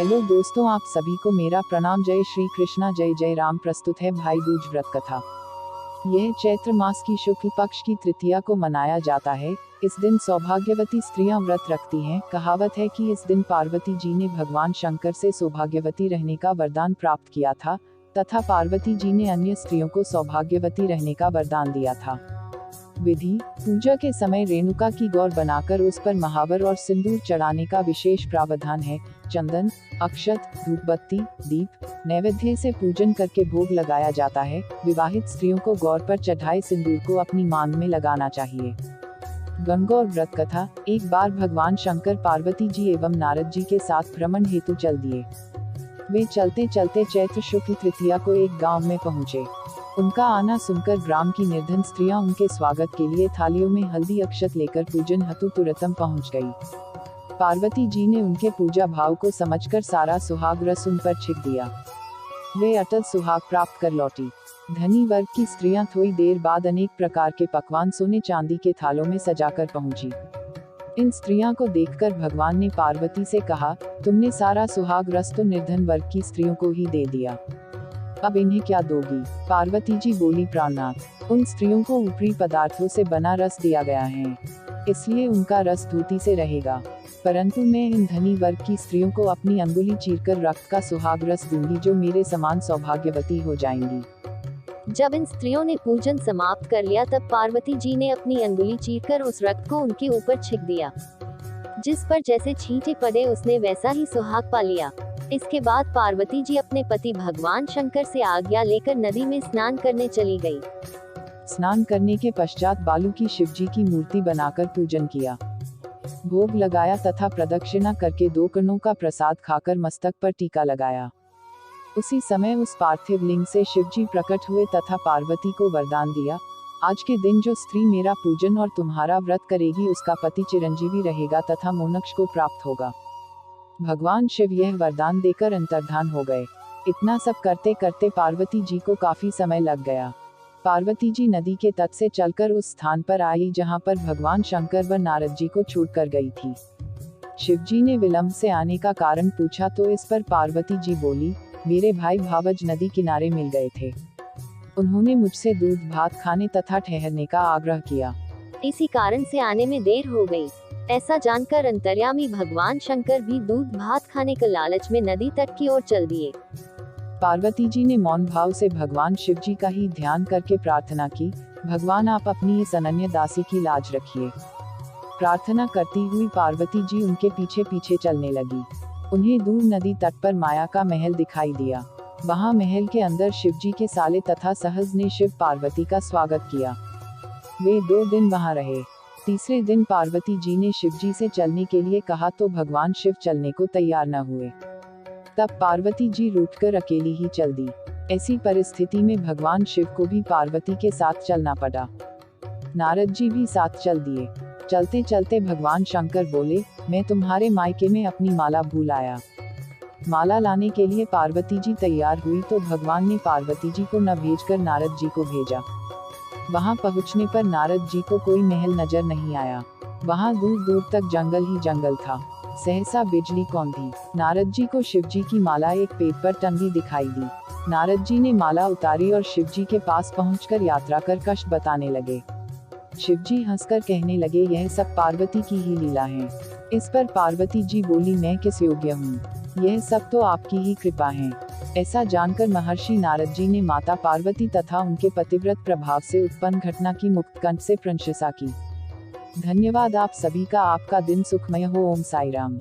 Hello दोस्तों, आप सभी को मेरा प्रणाम। जय श्री कृष्णा, जय जय राम। प्रस्तुत है भाई दूज व्रत कथा। यह चैत्र मास की शुक्ल पक्ष की तृतीया को मनाया जाता है। इस दिन सौभाग्यवती स्त्रियां व्रत रखती हैं। कहावत है कि इस दिन पार्वती जी ने भगवान शंकर से सौभाग्यवती रहने का वरदान प्राप्त किया था तथा पार्वती जी ने अन्य स्त्रियों को सौभाग्यवती रहने का वरदान दिया था। विधि: पूजा के समय रेणुका की गौर बनाकर उस पर महावर और सिंदूर चढ़ाने का विशेष प्रावधान है। चंदन, अक्षत, धूपबत्ती, दीप, नैवेद्य से पूजन करके भोग लगाया जाता है। विवाहित स्त्रियों को गौर पर चढ़ाए सिंदूर को अपनी मांग में लगाना चाहिए। गणगौर व्रत कथा। एक बार भगवान शंकर पार्वती जी एवं नारद जी के साथ भ्रमण हेतु चल दिए। वे चलते चलते चैत्र शुक्ल तृतीया को एक गांव में पहुंचे। उनका आना सुनकर ग्राम की निर्धन स्त्रियां उनके स्वागत के लिए थालियों में हल्दी अक्षत लेकर पूजन हेतु तुरतम पहुंच गई। पार्वती जी ने उनके पूजा भाव को समझकर सारा सुहाग रस उन पर छिट दिया। वे अटल सुहाग प्राप्त कर लौटी। धनी वर्ग की स्त्रियां थोड़ी देर बाद अनेक प्रकार के पकवान सोने चांदी के थालों में सजाकर पहुंची। इन स्त्रियां को देखकर भगवान ने पार्वती से कहा, तुमने सारा सुहाग रस तो निर्धन वर्ग की स्त्रियों को ही दे दिया, अब इन्हें क्या दोगी? पार्वती जी बोली, प्राणनाथ, उन स्त्रियों को ऊपरी पदार्थों से बना रस दिया गया है, इसलिए उनका रस धूती से रहेगा, परंतु मैं इन धनी वर्ग की स्त्रियों को अपनी अंगुली चीरकर रक्त का सुहाग रस दूंगी, जो मेरे समान सौभाग्यवती हो जाएंगी। जब इन स्त्रियों ने पूजन समाप्त कर लिया तब पार्वती जी ने अपनी अंगुली चीरकर उस रक्त को उनके ऊपर छिड़क दिया। जिस पर जैसे छींटे पड़े उसने वैसा ही सुहाग पा लिया। इसके बाद पार्वती जी अपने पति भगवान शंकर से आज्ञा लेकर नदी में स्नान करने चली गई। स्नान करने के पश्चात बालू की शिवजी की मूर्ति बनाकर पूजन किया, भोग लगाया तथा प्रदक्षिणा करके 2 कणों का प्रसाद खाकर मस्तक पर टीका लगाया। उसी समय उस पार्थिव लिंग से शिवजी प्रकट हुए तथा पार्वती को वरदान दिया, आज के दिन जो स्त्री मेरा पूजन और तुम्हारा व्रत करेगी उसका पति चिरंजीवी रहेगा तथा मोक्ष को प्राप्त होगा। भगवान शिव यह वरदान देकर अंतर्धान हो गए। इतना सब करते करते पार्वती जी को काफी समय लग गया। पार्वती जी नदी के तट से चलकर उस स्थान पर आई जहां पर भगवान शंकर व नारद जी को छोड़कर गई थी। शिवजी ने विलंब से आने का कारण पूछा तो इस पर पार्वती जी बोली, मेरे भाई भावज नदी किनारे मिल गए थे, उन्होंने मुझसे दूध भात खाने तथा ठहरने का आग्रह किया, इसी कारण से आने में देर हो गई। ऐसा जानकर अंतर्यामी भगवान शंकर भी दूध भात खाने के लालच में नदी तट की ओर चल दिए। पार्वती जी ने मौन भाव से भगवान शिव जी का ही ध्यान करके प्रार्थना की, भगवान आप अपनी इस अनन्य दासी की लाज रखिए। प्रार्थना करती हुई पार्वती जी उनके पीछे पीछे चलने लगी। उन्हें दूर नदी तट पर माया का महल दिखाई दिया। वहां महल के अंदर शिव जी के साले तथा सहज ने शिव पार्वती का स्वागत किया। वे 2 दिन वहां रहे। तीसरे दिन पार्वती जी ने शिव जी से चलने के लिए कहा तो भगवान शिव चलने को तैयार न हुए। तब पार्वती जी रूठकर अकेली ही चल दी। ऐसी परिस्थिति में भगवान शिव को भी पार्वती के साथ चलना पड़ा। नारद जी भी साथ चल दिए। चलते चलते भगवान शंकर बोले, मैं तुम्हारे मायके में अपनी माला भूल आया। माला लाने के लिए पार्वती जी तैयार हुई तो भगवान ने पार्वती जी को न भेजकर नारद जी को भेजा। वहां पहुंचने पर नारद जी को कोई महल नजर नहीं आया। वहां दूर दूर तक जंगल ही जंगल था। सहसा बिजली कौंधी। नारद जी को शिव जी की माला एक पेड़ पर टंगी दिखाई दी। नारद जी ने माला उतारी और शिव जी के पास पहुंचकर यात्रा कर कष्ट बताने लगे। शिव जी हंसकर कहने लगे, यह सब पार्वती की ही लीला है। इस पर पार्वती जी बोली, मैं किस योग्य हूँ, यह सब तो आपकी ही कृपा है। ऐसा जानकर महर्षि नारद जी ने माता पार्वती तथा उनके पतिव्रत प्रभाव से उत्पन्न घटना की मुक्तकंठ से प्रशंसा की। धन्यवाद आप सभी का। आपका दिन सुखमय हो। ओम साई राम।